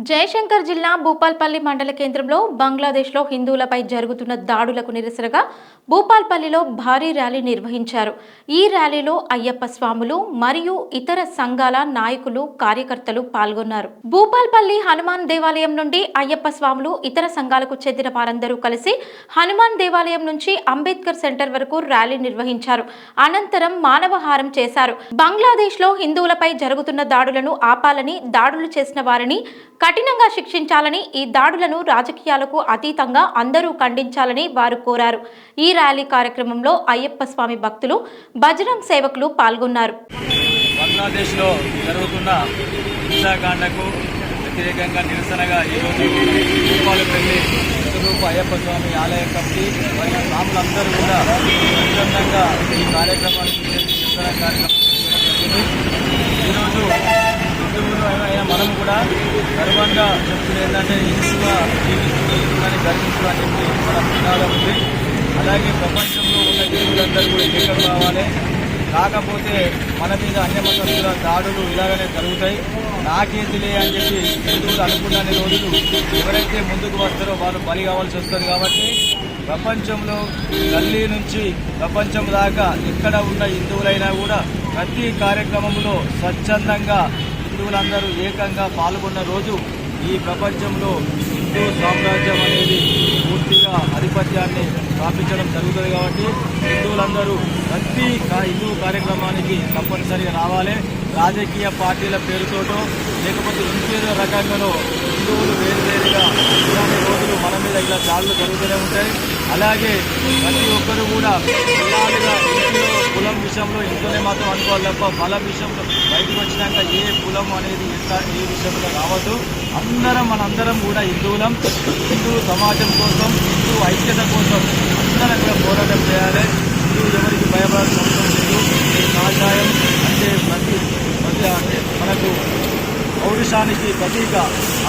జయశంకర్ జిల్లా భూపాల్పల్లి మండల కేంద్రంలో బంగ్లాదేశ్లో హిందువులపై జరుగుతున్న దాడులకు నిరసనగా భూపాల్పల్లిలో భారీ ర్యాలీ నిర్వహించారు. ఈ ర్యాలీలో అయ్యప్ప స్వాములు మరియు ఇతర సంఘాల నాయకులు, కార్యకర్తలు పాల్గొన్నారు. భూపాల్పల్లి హనుమాన్ దేవాలయం నుండి అయ్యప్ప స్వాములు, ఇతర సంఘాలకు చెందిన వారందరూ కలిసి హనుమాన్ దేవాలయం నుంచి అంబేద్కర్ సెంటర్ వరకు ర్యాలీ నిర్వహించారు. అనంతరం మానవహారం చేశారు. బంగ్లాదేశ్లో హిందువులపై జరుగుతున్న దాడులను ఆపాలని, దాడులు చేసిన వారిని కఠినంగా శిక్షించాలని, ఈ దాడులను రాజకీయాలకు అతీతంగా అందరూ ఖండించాలని వారు కోరారు. ఈ ర్యాలీ కార్యక్రమంలో అయ్యప్ప స్వామి భక్తులు, బజరంగ్ సేవకులు పాల్గొన్నారు. బంగ్లాదేశ్లో జరుగుతున్న హింసాకాండకు వ్యతిరేకంగా నిరసనగా ఈరోజు భూపాలపల్లి స్వరూప అయ్యప్ప స్వామి ఆలయ కమిటీ మరియు స్వాములందరూ కూడా స్వచ్ఛందంగా ఈ కార్యక్రమానికి నిరసన కార్యక్రమం జరిగింది. ఈరోజు మనం కూడా గర్వంగా చెప్తుంది ఏంటంటే హిందువుగా జీవిస్తుందని గర్వించడం అని చెప్పి మన నినాదం ఉంది. అలాగే ప్రపంచంలో ఉన్న హిందువులందరూ కూడా ఏకం కావాలి. కాకపోతే మన మీద అన్యమతస్తుల దాడులు ఇలాగనే జరుగుతాయి, నాకేంటిలే అని చెప్పి హిందువులు అనుకున్న రోజులు ఎవరైతే ముందుకు వస్తారో వాళ్ళు బలి కావాల్సి వస్తుంది. కాబట్టి ప్రపంచంలో గల్లీ నుంచి ప్రపంచం దాకా ఎక్కడ ఉన్న హిందువులైనా కూడా ప్రతి కార్యక్రమంలో స్వచ్ఛందంగా హిందువులందరూ ఏకంగా పాల్గొన్న రోజు ఈ ప్రపంచంలో హిందూ సామ్రాజ్యం అనేది పూర్తిగా ఆధిపత్యాన్ని స్థాపించడం జరుగుతుంది. కాబట్టి హిందువులందరూ ప్రతి హిందూ కార్యక్రమానికి తప్పనిసరిగా రావాలి. రాజకీయ పార్టీల పేరుతోటో లేకపోతే ఇంకేదో రకంగానో హిందువులు వేరువేరుగా ఇలాంటి రోజులు మన మీద ఇలా దాడులు జరుగుతూనే ఉంటాయి. అలాగే ప్రతి ఒక్కరు కూడా కులాలుగా ఇంట్లో కులం విషయంలో ఇంట్లోనే మాత్రం అనుకోవాలి తప్ప బలం విషయంలో బయటకు వచ్చినాక ఏ కులం అనేది ఏ విషయంలో రావద్దు. మనందరం కూడా హిందువులం. హిందూ సమాజం కోసం, హిందూ ఐక్యత కోసం అందరం కూడా పోరాటం చేయాలి. హిందువు ఎవరికి భయపడాల్సిన అవసరం లేదు. ఈ కాషాయం అంటే ప్రతి మనకు పౌరుషానికి ప్రతీక.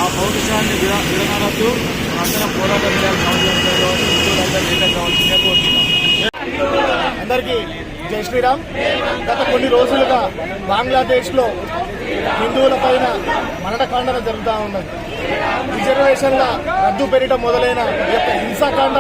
ఆ పౌరుషాన్ని విడనాడద్దు. అందరం పోరాటం చేయాల్సిన అవసరం లేదు. హిందువులందరూ ఏకం కావాల్సిందే కోరుతున్నాం. అందరికీ జై శ్రీరామ్. గత కొన్ని రోజులుగా బంగ్లాదేశ్లో హిందువుల పైన మరణకాండ జరుగుతూ ఉన్నది. రిజర్వేషన్ల రద్దు పెరగడం మొదలైన ఈ యొక్క హింసాకాండ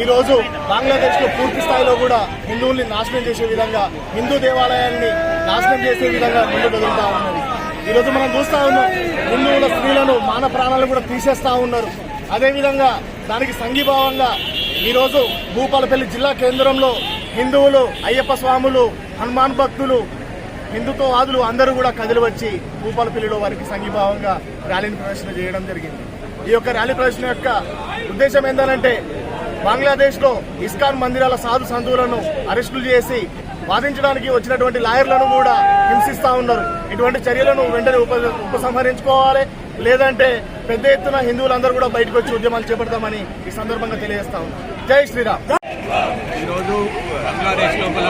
ఈరోజు బంగ్లాదేశ్లో పూర్తి స్థాయిలో కూడా హిందువుల్ని నాశనం చేసే విధంగా, హిందూ దేవాలయాల్ని నాశనం చేసే విధంగా ముందు జరుగుతూ ఉన్నది. ఈరోజు మనం చూస్తూ ఉన్నాం, హిందువుల స్త్రీలను మాన ప్రాణాలను కూడా తీసేస్తూ ఉన్నారు. అదేవిధంగా దానికి సంఘీభావంగా ఈరోజు భూపాలపల్లి జిల్లా కేంద్రంలో హిందువులు, అయ్యప్ప స్వాములు, హనుమాన్ భక్తులు, హిందుత్వవాదులు అందరూ కూడా కదిలి వచ్చి భూపాలపల్లిలో వారికి సంఘీభావంగా ర్యాలీని ప్రదర్శన చేయడం జరిగింది. ఈ యొక్క ర్యాలీ ప్రదర్శన యొక్క ఉద్దేశం ఏంటంటే బంగ్లాదేశ్లో ఇస్కాన్ మందిరాల సాధు సంతువులను అరెస్టులు చేసి వాదించడానికి వచ్చినటువంటి లాయర్లను కూడా హింసిస్తూ ఉన్నారు. ఇటువంటి చర్యలను వెంటనే ఉపసంహరించుకోవాలి. లేదంటే పెద్ద ఎత్తున హిందువులందరూ కూడా బయటకు వచ్చి ఉద్యమాలు చేపడతామని ఈ సందర్భంగా తెలియజేస్తా ఉన్నాం. జై శ్రీరామ్. ఈరోజు బంగ్లాదేశ్ లోపల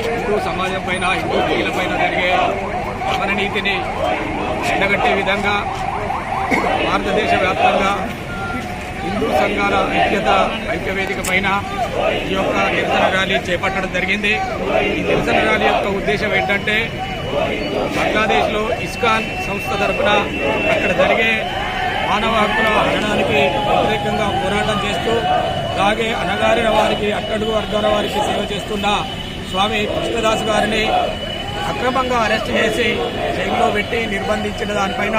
హిందూ సమాజం పైన, హిందూ స్త్రీల పైన జరిగే అమరనీతిని ఎండగట్టే విధంగా భారతదేశ వ్యాప్తంగా హిందూ సంఘాల ఐక్యవేదిక పైన ఈ యొక్క నిరసన ర్యాలీ చేపట్టడం జరిగింది. ఈ నిరసన ర్యాలీ యొక్క ఉద్దేశం ఏంటంటే బంగ్లాదేశ్లో ఇస్కాన్ సంస్థ తరఫున అక్కడ జరిగే మానవ హక్కుల హననానికి వ్యతిరేకంగా పోరాటం చేస్తూ, అలాగే అణగారిన వారికి, అట్టడుగు వర్గాల వారికి సేవ చేస్తున్న స్వామి కృష్ణదాస్ గారిని అక్రమంగా అరెస్ట్ చేసి జైల్లో పెట్టి నిర్బంధించిన దానిపైన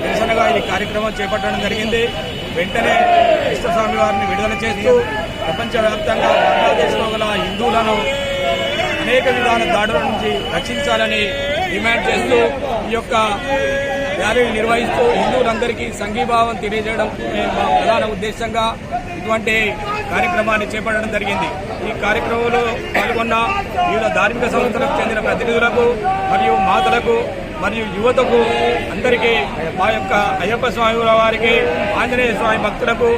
నిరసనగా ఈ కార్యక్రమం చేపట్టడం జరిగింది. వెంటనే కృష్ణస్వామి వారిని విడుదల చేస్తూ ప్రపంచవ్యాప్తంగా బంగ్లాదేశ్లో గల హిందువులను అనేక విధాల దాడుల నుంచి రక్షించాలని డిమాండ్ చేస్తూ ఈ యొక్క ర్యాలీని నిర్వహిస్తూ హిందువులందరికీ సంఘీభావం తెలియజేయడం మా ప్రధాన ఉద్దేశంగా ఇటువంటి కార్యక్రమాన్ని చేపట్టడం జరిగింది. ఈ కార్యక్రమంలో పాల్గొన్న వివిధ ధార్మిక సంస్థలకు చెందిన ప్రతినిధులకు మరియు మాతలకు మరియు యువతకు అందరికీ మా యొక్క అయ్యప్ప స్వామి వారికి, ఆంజనేయ స్వామి భక్తులకు,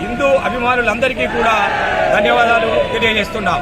హిందూ అభిమానులందరికీ కూడా ధన్యవాదాలు తెలియజేస్తున్నాం.